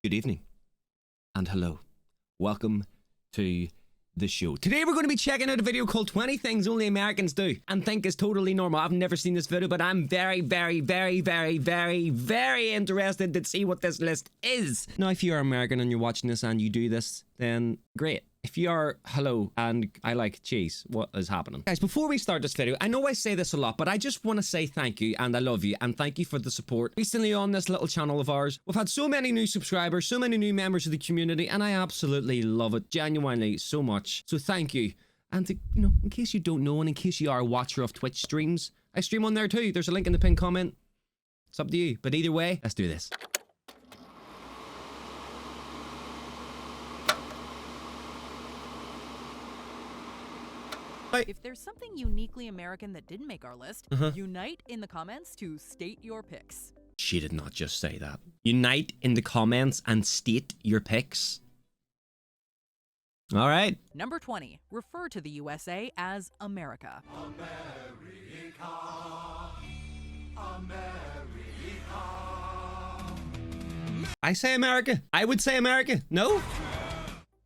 Good evening and hello. Welcome to the show. Today we're going to be checking out a video called 20 Things Only Americans Do and Think Is Totally Normal. I've never seen this video, but I'm very interested to see what this list is. Now, if you're American and you're watching this and you do this, then great. If you are, hello, and I like cheese, what is happening? Guys, before we start this video, I know I say this a lot, but I just want to say thank you, and I love you, and thank you for the support. Recently on this little channel of ours, we've had so many new subscribers, so many new members of the community, and I absolutely love it, genuinely, so much. So thank you. And, you know, in case you don't know, and in case you are a watcher of Twitch streams, I stream on there too. There's a link in the pinned comment. It's up to you. But either way, let's do this. If there's something uniquely American that didn't make our list, unite in the comments to state your picks. She did not just say that. Unite in the comments and state your picks. All right. Number 20. Refer to the USA as America. America, America. I say America. I would say America. No?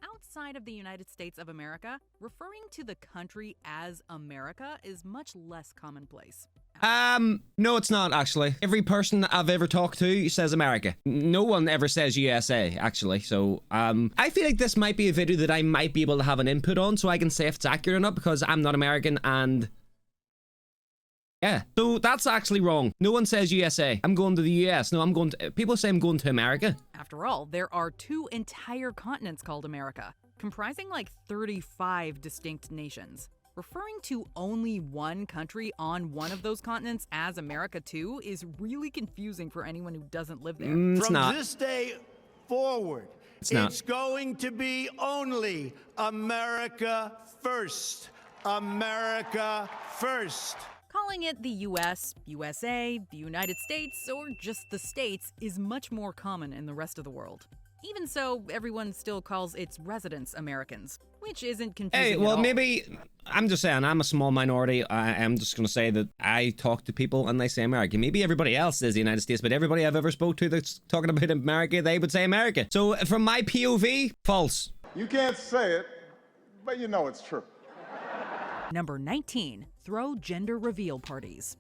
Outside of the United States of America, referring to the country as America is much less commonplace. No, it's not, actually. Every person that I've ever talked to says America. No one ever says USA, actually. So, I feel like this might be a video that I might be able to have an input on, so I can say if it's accurate or not, because I'm not American, and yeah. So that's actually wrong. No one says USA. I'm going to the US. No, people say I'm going to America. After all, there are two entire continents called America, comprising like 35 distinct nations. Referring to only one country on one of those continents as America too is really confusing for anyone who doesn't live there. From this day forward, it's going to be only America first. America first. Calling it the US, USA, the United States, or just the States is much more common in the rest of the world. Even so, everyone still calls its residents Americans, which isn't confusing Hey, well, at all. maybe, I'm just saying, I'm a small minority. I'm just going to say that I talk to people and they say America. Maybe everybody else says the United States, but everybody I've ever spoke to that's talking about America, they would say America. So from my POV, false. You can't say it, but you know it's true. Number 19. Throw gender reveal parties.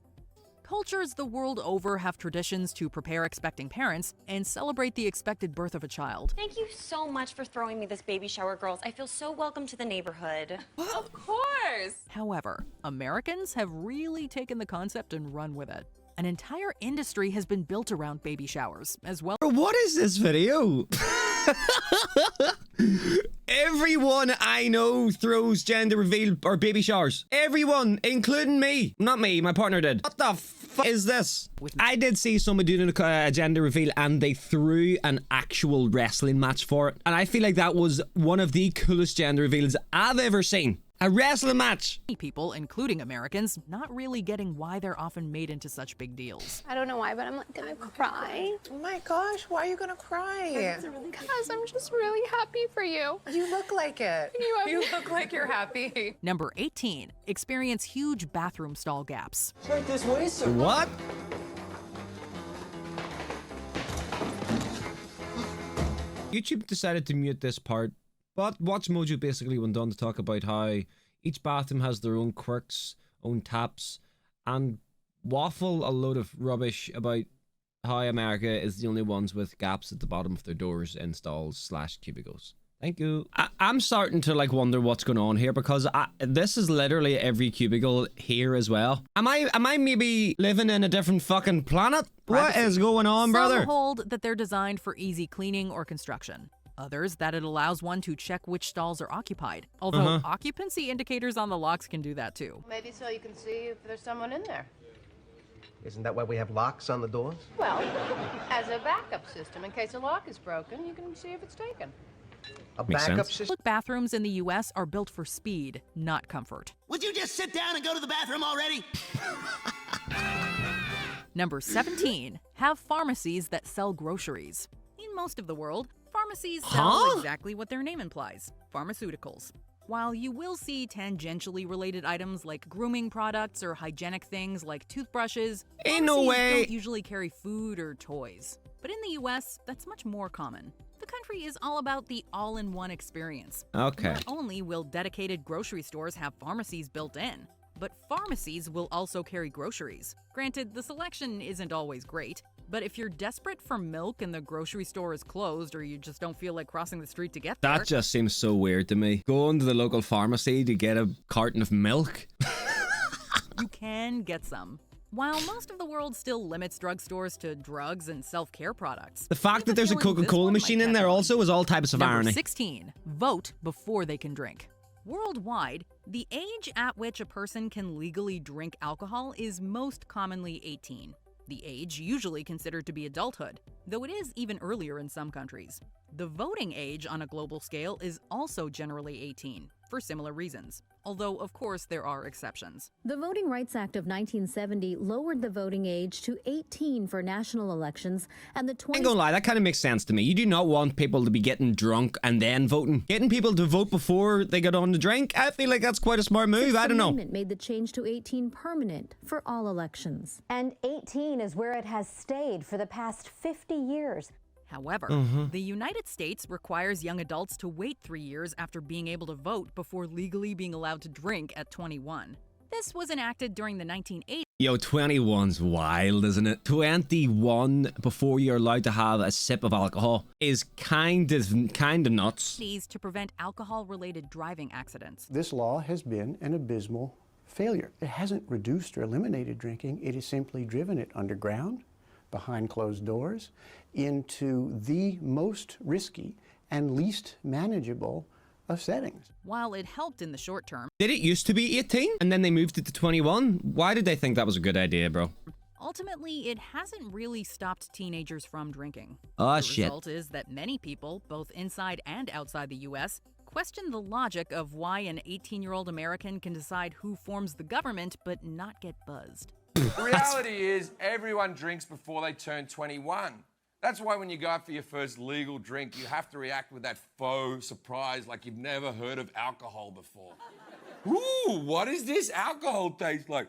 Cultures the world over have traditions to prepare expecting parents and celebrate the expected birth of a child. Thank you so much for throwing me this baby shower, girls. I feel so welcome to the neighborhood. Of course! However, Americans have really taken the concept and run with it. An entire industry has been built around baby showers, as well. What is this video? Everyone I know throws gender reveal or baby showers. Everyone, including me. Not me, my partner did. What the fuck is this? I did see somebody doing a gender reveal and they threw an actual wrestling match for it. And I feel like that was one of the coolest gender reveals I've ever seen. A wrestling match. Many people, including Americans, not really getting why they're often made into such big deals. I don't know why, but I'm like gonna cry. Oh my gosh, why are you gonna cry? Because I'm just really happy for you. You look like it. You look like you're happy. Number 18. Experience huge bathroom stall gaps. Check this way, sir. What? YouTube decided to mute this part, but Watch Mojo basically went on to talk about how each bathroom has their own quirks, own taps, and waffle a load of rubbish about how America is the only ones with gaps at the bottom of their doors in stalls / cubicles. Thank you. I'm starting to like wonder what's going on here because this is literally every cubicle here as well. Am I maybe living in a different fucking planet? What is going on, brother? Some hold that they're designed for easy cleaning or construction. Others that it allows one to check which stalls are occupied. Although occupancy indicators on the locks can do that too. Maybe so you can see if there's someone in there. Isn't that why we have locks on the doors? Well, as a backup system, in case a lock is broken, you can see if it's taken. A Makes backup sense. system? Public bathrooms in the US are built for speed, not comfort. Would you just sit down and go to the bathroom already? Number 17. Have pharmacies that sell groceries. In most of the world, pharmacies sell exactly what their name implies, pharmaceuticals. While you will see tangentially related items like grooming products or hygienic things like toothbrushes, Ain't no pharmacies way. don't usually carry food or toys. But in the US, that's much more common. The country is all about the all-in-one experience. Okay. Not only will dedicated grocery stores have pharmacies built in, but pharmacies will also carry groceries. Granted, the selection isn't always great, but if you're desperate for milk and the grocery store is closed or you just don't feel like crossing the street to get there... That just seems so weird to me. Going to the local pharmacy to get a carton of milk. you can get some. While most of the world still limits drugstores to drugs and self-care products, The fact that there's a feeling this Coca-Cola one might machine in catch there on. also is all types of Number irony. 16. Vote before they can drink. Worldwide, the age at which a person can legally drink alcohol is most commonly 18. The age usually considered to be adulthood, though it is even earlier in some countries. The voting age on a global scale is also generally 18, for similar reasons, although of course there are exceptions. The Voting Rights Act of 1970 lowered the voting age to 18 for national elections, and the I ain't gonna lie, that kind of makes sense to me. You do not want people to be getting drunk and then voting. Getting people to vote before they get on the drink, I feel like that's quite a smart move. I don't know. Amendment made the change to 18 permanent for all elections. And 18 is where it has stayed for the past 50 years. However, the United States requires young adults to wait 3 years after being able to vote before legally being allowed to drink at 21. This was enacted during the 1980s. Yo, 21's wild, isn't it? 21 before you're allowed to have a sip of alcohol is kind of nuts. To prevent alcohol-related driving accidents. This law has been an abysmal failure. It hasn't reduced or eliminated drinking. It has simply driven it underground, behind closed doors, into the most risky and least manageable of settings. While it helped in the short term, Did it used to be 18 and then they moved it to 21? Why did they think that was a good idea, bro? ultimately it hasn't really stopped teenagers from drinking. Oh, the shit. result is that many people, both inside and outside the US, question the logic of why an 18-year-old American can decide who forms the government but not get buzzed. The reality is everyone drinks before they turn 21. That's why when you go out for your first legal drink, you have to react with that faux surprise like you've never heard of alcohol before. Ooh, what does this alcohol taste like?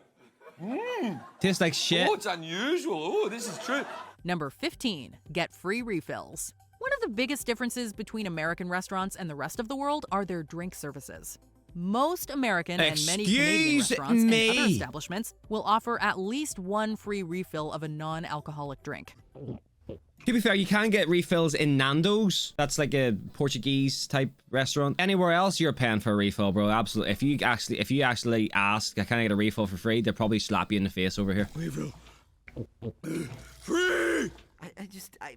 Tastes like shit. Oh, it's unusual. Oh, this is true. Number 15, get free refills. One of the biggest differences between American restaurants and the rest of the world are their drink services. Most American and many Canadian restaurants and other establishments will offer at least one free refill of a non-alcoholic drink. To be fair, you can get refills in Nando's. That's like a Portuguese type restaurant. Anywhere else, you're paying for a refill, bro. Absolutely. If you actually ask, can I get a refill for free? They'll probably slap you in the face over here. Refill. Free!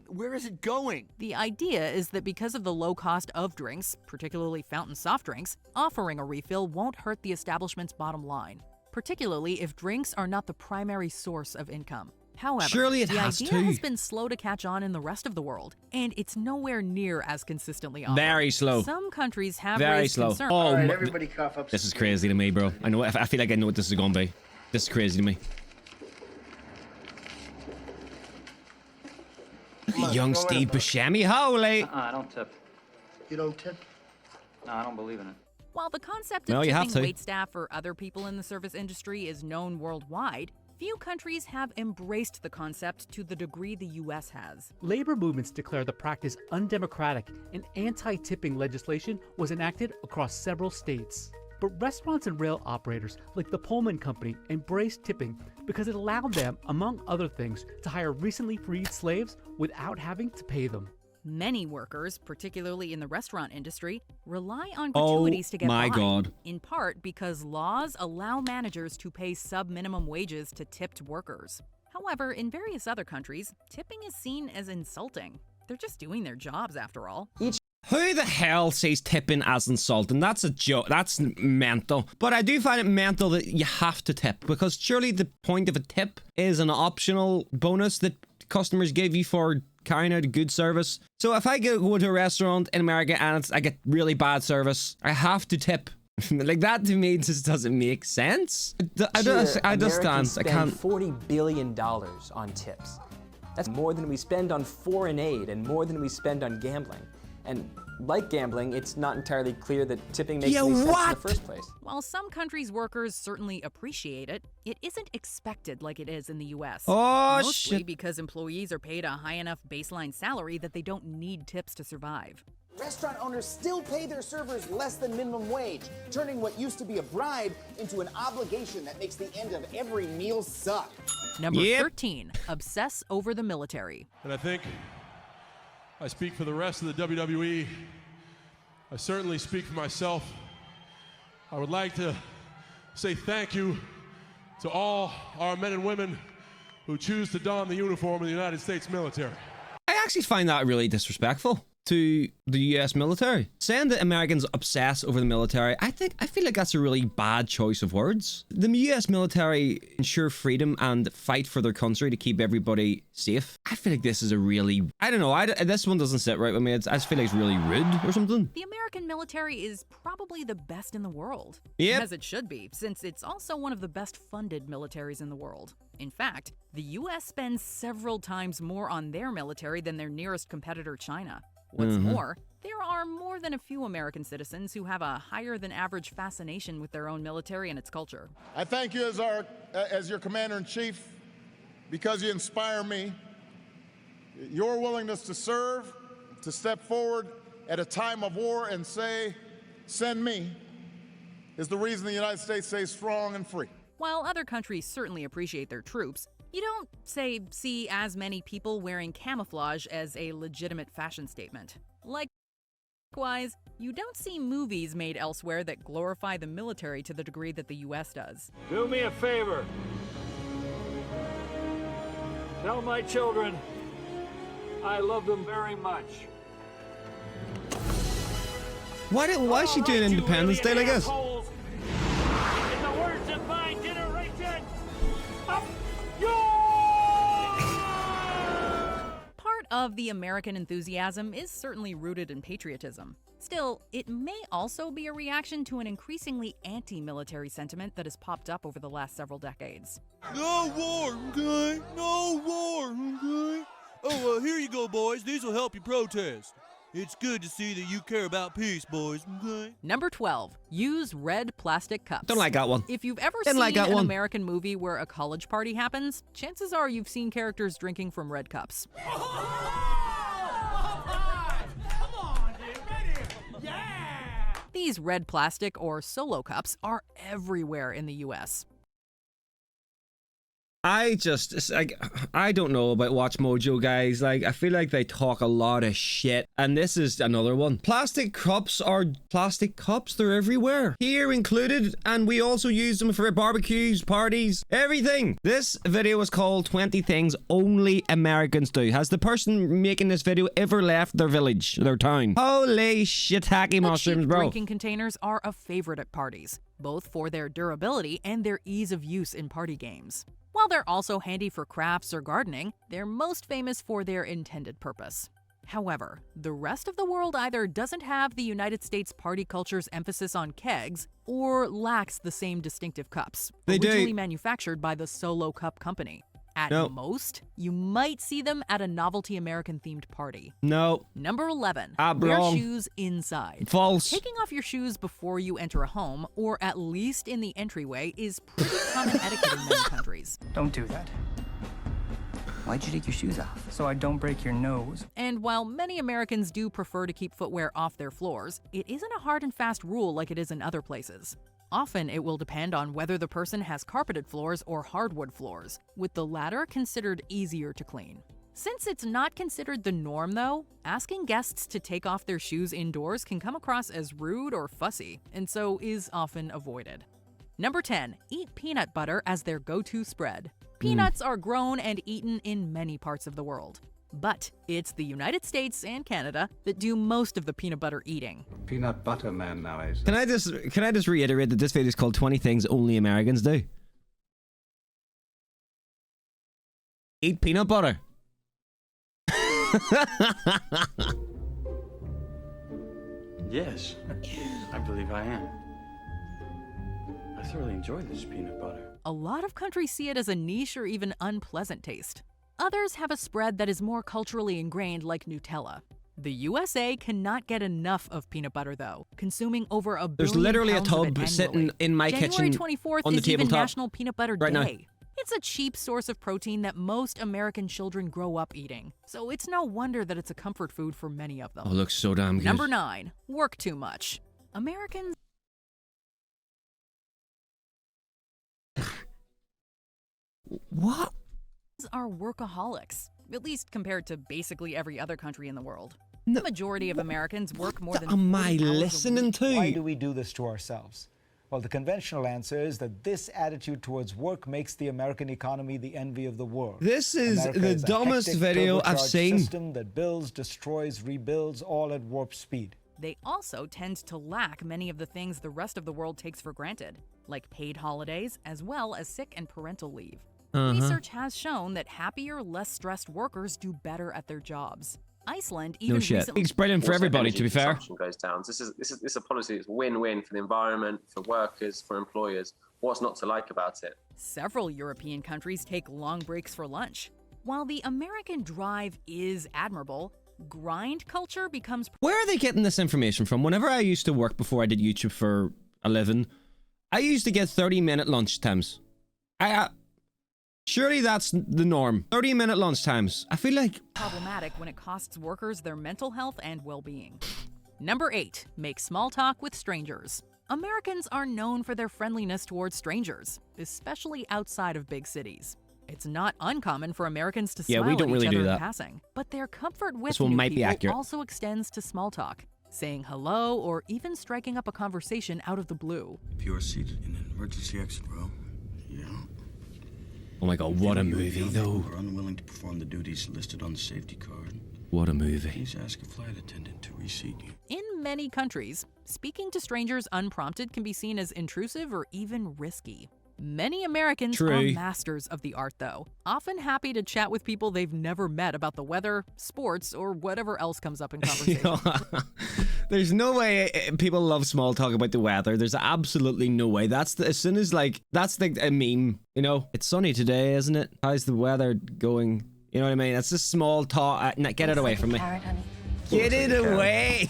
Where is it going? The idea is that because of the low cost of drinks, particularly fountain soft drinks, offering a refill won't hurt the establishment's bottom line, particularly if drinks are not the primary source of income. However, surely it the has idea to. has been slow to catch on in the rest of the world, and it's nowhere near as consistently offered. Very slow. Some countries have Very raised slow. concern. Oh, everybody cough up. This is crazy to me, bro. I feel like I know what this is gonna be. This is crazy to me. Look at young Steve Buscemi. Holy. I don't tip. You don't tip? No, I don't believe in it. While the concept No, of you have tipping to. waitstaff or other people in the service industry is known worldwide, few countries have embraced the concept to the degree the US has. Labor movements declare the practice undemocratic, and anti-tipping legislation was enacted across several states. But restaurants and rail operators like the Pullman Company embraced tipping because it allowed them, among other things, to hire recently freed slaves without having to pay them. Many workers, particularly in the restaurant industry, rely on Oh gratuities to get my by, God. in part because laws allow managers to pay sub-minimum wages to tipped workers. However, in various other countries, tipping is seen as insulting. They're just doing their jobs after all. Who the hell says tipping as insulting? That's a joke. That's mental. But I do find it mental that you have to tip, because surely the point of a tip is an optional bonus that customers give you for carrying out a good service. So if I go to a restaurant in America and I get really bad service, I have to tip. Like, that to me just doesn't make sense. I just can't. $40 billion on tips. That's more than we spend on foreign aid and more than we spend on gambling. And like gambling, it's not entirely clear that tipping makes Yeah, any sense in what? the first place. While some countries' workers certainly appreciate it, it isn't expected like it is in the US. Oh, Mostly shit. because employees are paid a high enough baseline salary that they don't need tips to survive. Restaurant owners still pay their servers less than minimum wage, turning what used to be a bribe into an obligation that makes the end of every meal suck. Number 13, obsess over the military. And I think I speak for the rest of the WWE. I certainly speak for myself. I would like to say thank you to all our men and women who choose to don the uniform of the United States military. I actually find that really disrespectful to the US military. Saying that Americans obsess over the military, I feel like that's a really bad choice of words. The US military ensure freedom and fight for their country to keep everybody safe. I feel like this is a really, I don't know, this one doesn't sit right with me. I just feel like it's really rude or something. The American military is probably the best in the world. Yep. As it should be, since it's also one of the best funded militaries in the world. In fact, the US spends several times more on their military than their nearest competitor, China. What's more, there are more than a few American citizens who have a higher than average fascination with their own military and its culture. I thank you as your commander-in-chief because you inspire me. Your willingness to serve, to step forward at a time of war and say, send me, is the reason the United States stays strong and free. While other countries certainly appreciate their troops, you don't, say, see as many people wearing camouflage as a legitimate fashion statement. Likewise, you don't see movies made elsewhere that glorify the military to the degree that the US does. Do me a favor. Tell my children I love them very much. Why is she doing Independence Day like this? In the words of my generation, up Part of the American enthusiasm is certainly rooted in patriotism. Still, it may also be a reaction to an increasingly anti-military sentiment that has popped up over the last several decades. No war, okay? No war, okay? Oh, here you go, boys. These will help you protest. It's good to see that you care about peace, boys, okay? Number 12, use red plastic cups. Don't like that one. If you've ever Didn't seen like that an one. American movie where a college party happens, chances are you've seen characters drinking from red cups. These red plastic or solo cups are everywhere in the US. I don't know about Watch Mojo, guys. I feel like they talk a lot of shit. And this is another one. Plastic cups. They're everywhere. Here included. And we also use them for barbecues, parties, everything. This video is called 20 Things Only Americans Do. Has the person making this video ever left their village, their town? Holy shiitake mushrooms, Cheap bro. drinking containers are a favorite at parties, both for their durability and their ease of use in party games. While they're also handy for crafts or gardening, they're most famous for their intended purpose. However, the rest of the world either doesn't have the United States party culture's emphasis on kegs or lacks the same distinctive cups, originally manufactured by the Solo Cup Company. At most, you might see them at a novelty American-themed party. No. Number 11, wear wrong. shoes inside. False. Taking off your shoes before you enter a home, or at least in the entryway, is pretty common etiquette in many countries. Don't do that. Why'd you take your shoes off? So I don't break your nose. And while many Americans do prefer to keep footwear off their floors, it isn't a hard and fast rule like it is in other places. Often it will depend on whether the person has carpeted floors or hardwood floors, with the latter considered easier to clean. Since it's not considered the norm though, asking guests to take off their shoes indoors can come across as rude or fussy, and so is often avoided. Number 10, eat peanut butter as their go-to spread. Peanuts are grown and eaten in many parts of the world. But it's the United States and Canada that do most of the peanut butter eating. Peanut butter man nowadays. Can I just reiterate that this video is called 20 Things Only Americans Do? Eat peanut butter. Yes, I believe I am. I thoroughly enjoy this peanut butter. A lot of countries see it as a niche or even unpleasant taste. Others have a spread that is more culturally ingrained, like Nutella. The USA cannot get enough of peanut butter, though, consuming over a billion There's literally a pounds of it tub annually. sitting in my January kitchen 24th on the is even tabletop National Peanut Butter right now. Day. It's a cheap source of protein that most American children grow up eating, so it's no wonder that it's a comfort food for many of them. Oh, it looks so damn good. Number 9, work too much. Americans What? are workaholics, at least compared to basically every other country in the world. No. The majority of Americans work more than am 40 I hours a listening week. to? Why do we do this to ourselves? Well, the conventional answer is that this attitude towards work makes the American economy the envy of the world. This is America the is a dumbest hectic, video I've turbocharged seen. system that builds, destroys, rebuilds, all at warp speed. They also tend to lack many of the things the rest of the world takes for granted, like paid holidays, as well as sick and parental leave. Research has shown that happier, less stressed workers do better at their jobs. Iceland even No shit. recently... It's brilliant for Also, everybody, energy to be fair. consumption goes down. This is a policy that's win-win for the environment, for workers, for employers. What's not to like about it? Several European countries take long breaks for lunch. While the American drive is admirable, grind culture becomes... Where are they getting this information from? Whenever I used to work before I did YouTube for a living, I used to get 30-minute lunch times. Surely that's the norm. 30-minute lunch times. I feel like... problematic when it costs workers their mental health and well-being. Number 8, make small talk with strangers. Americans are known for their friendliness towards strangers, especially outside of big cities. It's not uncommon for Americans to smile we don't at really each do other that. in passing, but their comfort with This one new might be people accurate. also extends to small talk, saying hello or even striking up a conversation out of the blue. If you are seated in an emergency exit row, yeah. Oh my god, what a movie, though. Or unwilling to perform the duties listed on the safety card, What a movie. please ask a flight attendant to reseat you. In many countries, speaking to strangers unprompted can be seen as intrusive or even risky. Many Americans are True. masters of the art, though, often happy to chat with people they've never met about the weather, sports, or whatever else comes up in conversation. There's no way people love small talk about the weather. There's absolutely no way. As soon as that's like a meme, you know? It's sunny today, isn't it? How's the weather going? You know what I mean? It's just small talk. Get it away from me. Carrot, honey. Get it away.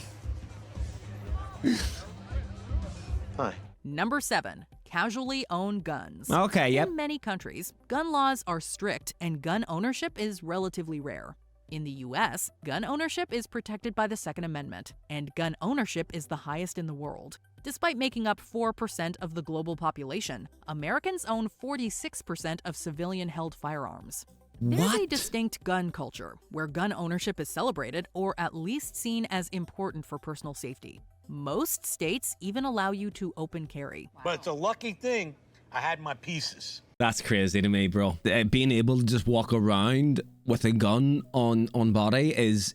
Hi. Number 7, casually own guns. Okay, yep. In many countries, gun laws are strict and gun ownership is relatively rare. In the US, gun ownership is protected by the Second Amendment, and gun ownership is the highest in the world. Despite making up 4% of the global population, Americans own 46% of civilian-held firearms. There's a distinct gun culture, where gun ownership is celebrated or at least seen as important for personal safety. Most states even allow you to open carry. But it's a lucky thing I had my pieces. That's crazy to me, bro. Being able to just walk around with a gun on body is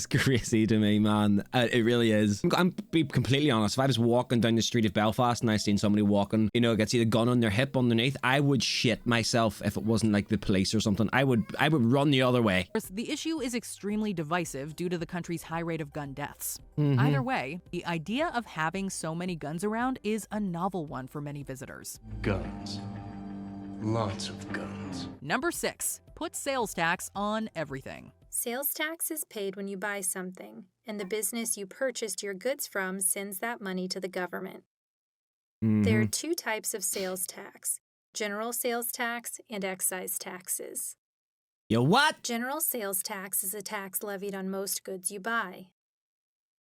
crazy to me, man. It really is. I'm be completely honest. If I was walking down the street of Belfast and I seen somebody walking, you know, I could see the gun on their hip underneath, I would shit myself if it wasn't like the police or something. I would run the other way. The issue is extremely divisive due to the country's high rate of gun deaths. Mhm. Either way, the idea of having so many guns around is a novel one for many visitors. Guns. Lots of guns. Number 6, put sales tax on everything. Sales tax is paid when you buy something, and the business you purchased your goods from sends that money to the government. There are 2 types of sales tax: general sales tax and excise taxes. Yo, what? General sales tax is a tax levied on most goods you buy.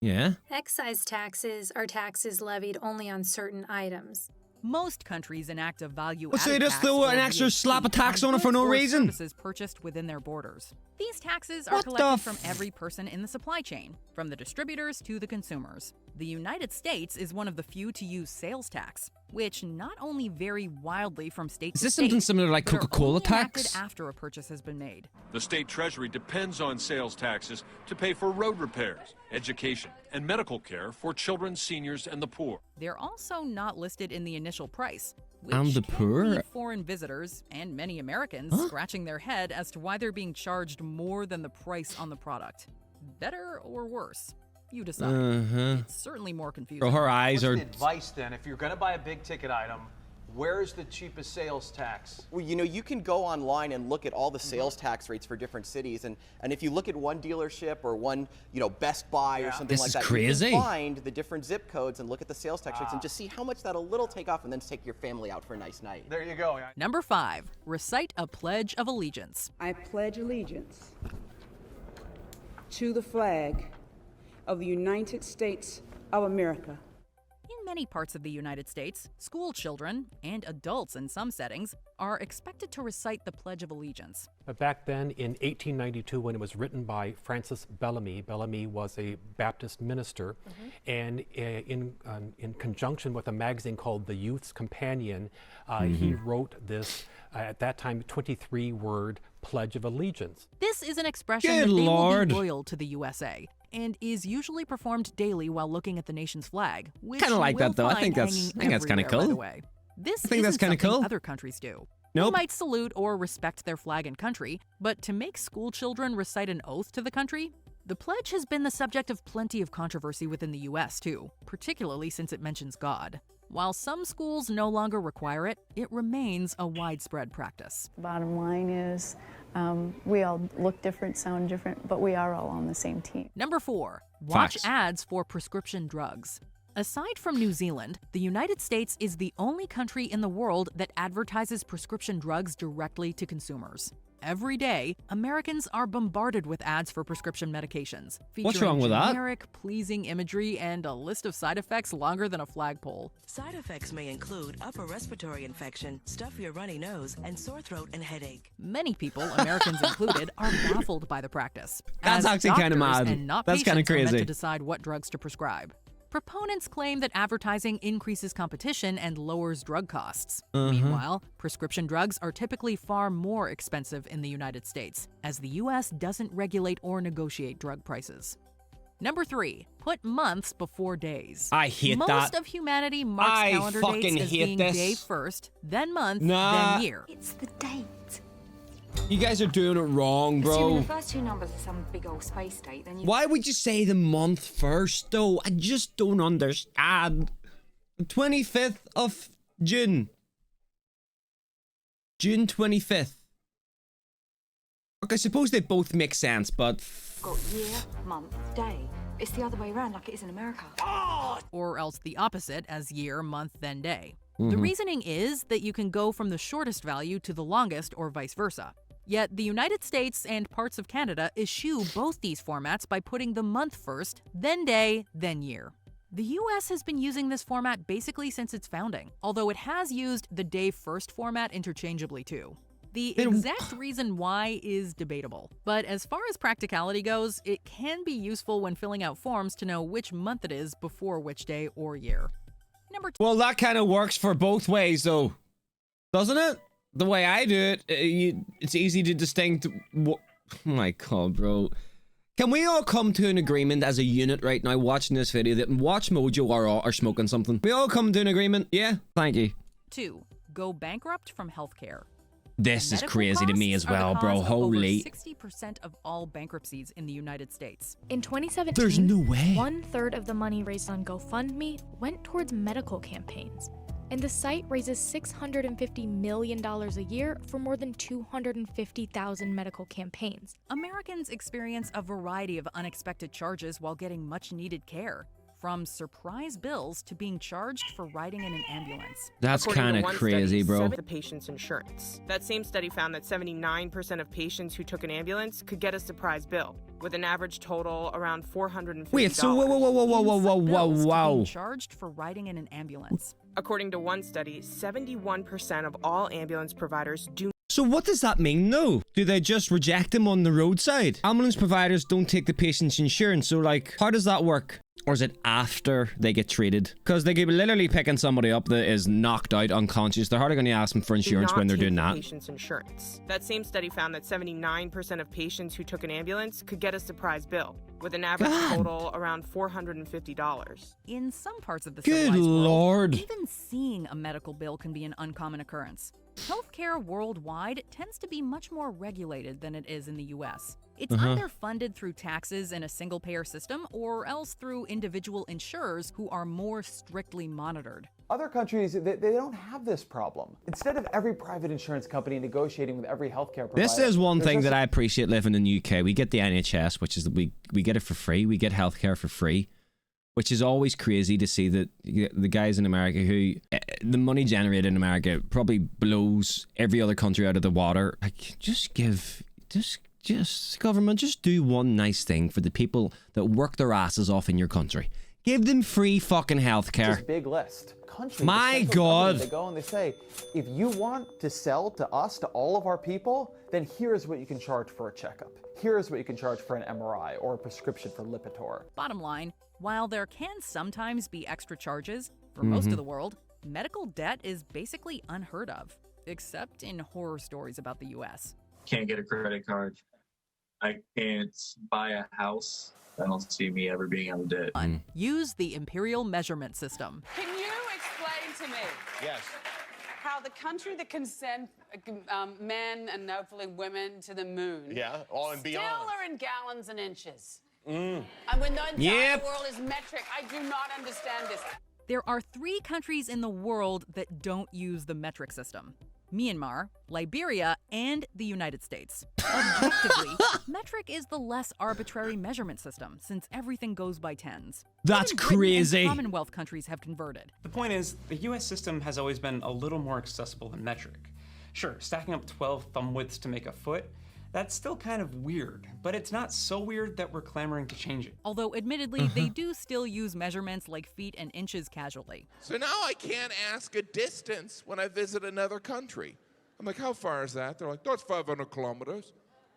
Yeah. Excise taxes are taxes levied only on certain items. Most countries enact a value Well, so added they just tax throw or an extra VAT slap of tax on it for goods no or reason? Services purchased within their borders. These taxes are What the collected from every person in the supply chain, from the distributors to the consumers. The United States is one of the few to use sales tax, which not only vary wildly from state Is to this state, something similar to like but are Coca-Cola only enacted tax? after a purchase has been made. The state treasury depends on sales taxes to pay for road repairs, education, and medical care for children, seniors, and the poor. They're also not listed in the initial price, which And the can poor? leave foreign visitors and many Americans scratching their head as to why they're being charged more than the price on the product. Better or worse? You decide. It's certainly more confusing. Bro, her eyes are... Advice then, if you're going to buy a big ticket item, Where's the cheapest sales tax? Well, you know, you can go online and look at all the sales tax rates for different cities, and if you look at one dealership or one, you know, Best Buy or something like that, crazy. you can find the different zip codes and look at the sales tax rates and just see how much that'll take off, and then take your family out for a nice night. There you go. Number 5, recite a pledge of allegiance. I pledge allegiance to the flag of the United States of America. In many parts of the United States, school children, and adults in some settings, are expected to recite the Pledge of Allegiance. Back then in 1892, when it was written by Francis Bellamy, Bellamy was a Baptist minister, and in conjunction with a magazine called The Youth's Companion, he wrote this, at that time, 23-word Pledge of Allegiance. This is an expression that they will be loyal to the USA, and is usually performed daily while looking at the nation's flag, which Kind of like you will that though. I think find that's hanging kind of everywhere, cool. by the way. This I think that's isn't kind of something cool. other countries do. Nope. They might salute or respect their flag and country, but to make school children recite an oath to the country, the pledge has been the subject of plenty of controversy within the US too, particularly since it mentions God. While some schools no longer require it, it remains a widespread practice. The bottom line is we all look different, sound different, but we are all on the same team. Number 4, watch Facts. ads for prescription drugs. Aside from New Zealand, the United States is the only country in the world that advertises prescription drugs directly to consumers. Every day, Americans are bombarded with ads for prescription medications, featuring What's wrong with that? generic, pleasing imagery and a list of side effects longer than a flagpole. Side effects may include upper respiratory infection, stuffy or runny nose, and sore throat and headache. Many people, Americans included, are baffled by the practice. That's as actually kinda doctors mad. And not That's kinda patients are meant crazy. to decide what drugs to prescribe. Proponents claim that advertising increases competition and lowers drug costs. Meanwhile, prescription drugs are typically far more expensive in the United States, as the U.S. doesn't regulate or negotiate drug prices. Number 3, put months before days. I hate that. Most of humanity marks I calendar fucking dates as hate being this. day first, then month, Nah. then year. It's the date. You guys are doing it wrong, Assuming bro. the first two numbers are some big old space date, then you... Why would you say the month first, though? I just don't understand. 25th of June. June 25th. Okay, I suppose they both make sense, but... Got year, month, day. It's the other way around like it is in America. Or else the opposite, as year, month, then day. The Mhm. reasoning is that you can go from the shortest value to the longest, or vice versa. Yet the United States and parts of Canada eschew both these formats by putting the month first, then day, then year. The US has been using this format basically since its founding, although it has used the day first format interchangeably too. The exact reason why is debatable, but as far as practicality goes, it can be useful when filling out forms to know which month it is before which day or year. Number 2. Well, that kind of works for both ways, though. Doesn't it? The way I do it, it's easy to distinct... Oh my god, bro. Can we all come to an agreement as a unit right now watching this video that Watch Mojo are smoking something? We all come to an agreement? Yeah? Thank you. 2. Go bankrupt from healthcare. This is Medical crazy to me as costs are the well, bro. cause of Holy... Over 60% of all bankruptcies in the United States. In 2017, There's no way. 1/3 of the money raised on GoFundMe went towards medical campaigns. And the site raises $650 million a year for more than 250,000 medical campaigns. Americans experience a variety of unexpected charges while getting much-needed care, from surprise bills to being charged for riding in an ambulance. That's kind of crazy, bro. The patient's insurance. That same study found that 79% of patients who took an ambulance could get a surprise bill, with an average total around $450. Wait, so whoa. Being charged for riding in an ambulance. According to one study, 71% of all ambulance providers do. So what does that mean, though? Do they just reject them on the roadside? Ambulance providers don't take the patient's insurance, so like, how does that work? Or is it after they get treated? Because they could be literally picking somebody up that is knocked out unconscious. They're hardly going to ask them for insurance when they're doing that. Patient's insurance. That same study found that 79% of patients who took an ambulance could get a surprise bill, with an average total around $450. In some parts of the Good civilized world, Lord. even seeing a medical bill can be an uncommon occurrence. Healthcare worldwide tends to be much more regulated than it is in the US. It's either funded through taxes in a single-payer system or else through individual insurers who are more strictly monitored. Other countries, they don't have this problem. Instead of every private insurance company negotiating with every healthcare provider... This is one thing that I appreciate living in the UK. We get the NHS, which is that we get it for free. We get healthcare for free, which is always crazy to see that the guys in America who... the money generated in America probably blows every other country out of the water. Like, just government, just do one nice thing for the people that work their asses off in your country. Give them free fucking healthcare. This big list. Countries, My God. They go and they say, if you want to sell to us, to all of our people, then here's what you can charge for a checkup. Here's what you can charge for an MRI or a prescription for Lipitor. Bottom line, while there can sometimes be extra charges, for most of the world, medical debt is basically unheard of, except in horror stories about the US. Can't get a credit card. I can't buy a house. I don't see me ever being out of debt. Use the imperial measurement system. Can you explain to me? Yes. How the country that can send men and hopefully women to the moon. Yeah, all and beyond. Still are in gallons and inches. And when the entire world is metric, I do not understand this. There are 3 countries in the world that don't use the metric system: Myanmar, Liberia, and the United States. Objectively, metric is the less arbitrary measurement system, since everything goes by tens. That's Even Britain crazy. And Commonwealth countries have converted. The point is, the US system has always been a little more accessible than metric. Sure, stacking up 12 thumb widths to make a foot, that's still kind of weird, but it's not so weird that we're clamoring to change it. Although admittedly, they do still use measurements like feet and inches casually. So now I can't ask a distance when I visit another country. I'm like, how far is that? They're like, that's 500 kilometers.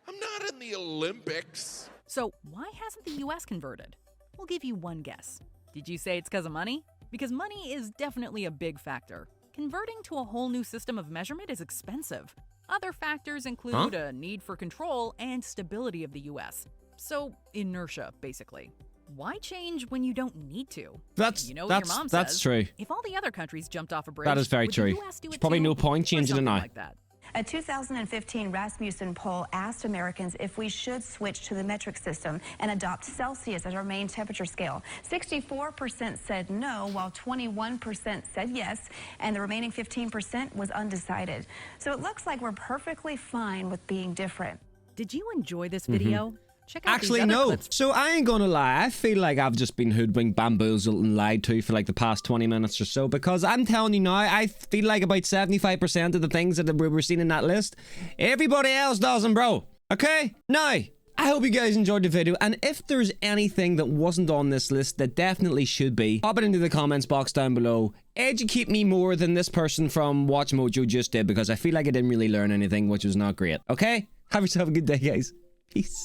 I'm not in the Olympics. So why hasn't the US converted? We'll give you one guess. Did you say it's because of money? Because money is definitely a big factor. Converting to a whole new system of measurement is expensive. Other factors include a need for control and stability of the US. So, inertia, basically. Why change when you don't need to? That's you know what your mom says, true. If all the other countries jumped off a bridge, That is very would true. The US do There's it probably too? no point Or changing it something now. like that. A 2015 Rasmussen poll asked Americans if we should switch to the metric system and adopt Celsius as our main temperature scale. 64% said no, while 21% said yes, and the remaining 15% was undecided. So it looks like we're perfectly fine with being different. Did you enjoy this video? Check out Actually, these other no. clips. So I ain't gonna lie. I feel like I've just been hoodwinked, bamboozled, and lied to for like the past 20 minutes or so. Because I'm telling you now, I feel like about 75% of the things that we were seeing in that list, everybody else doesn't, bro. Okay? Now, I hope you guys enjoyed the video. And if there's anything that wasn't on this list that definitely should be, pop it into the comments box down below. Educate me more than this person from Watch Mojo just did, because I feel like I didn't really learn anything, which was not great. Okay? Have yourself a good day, guys. Peace.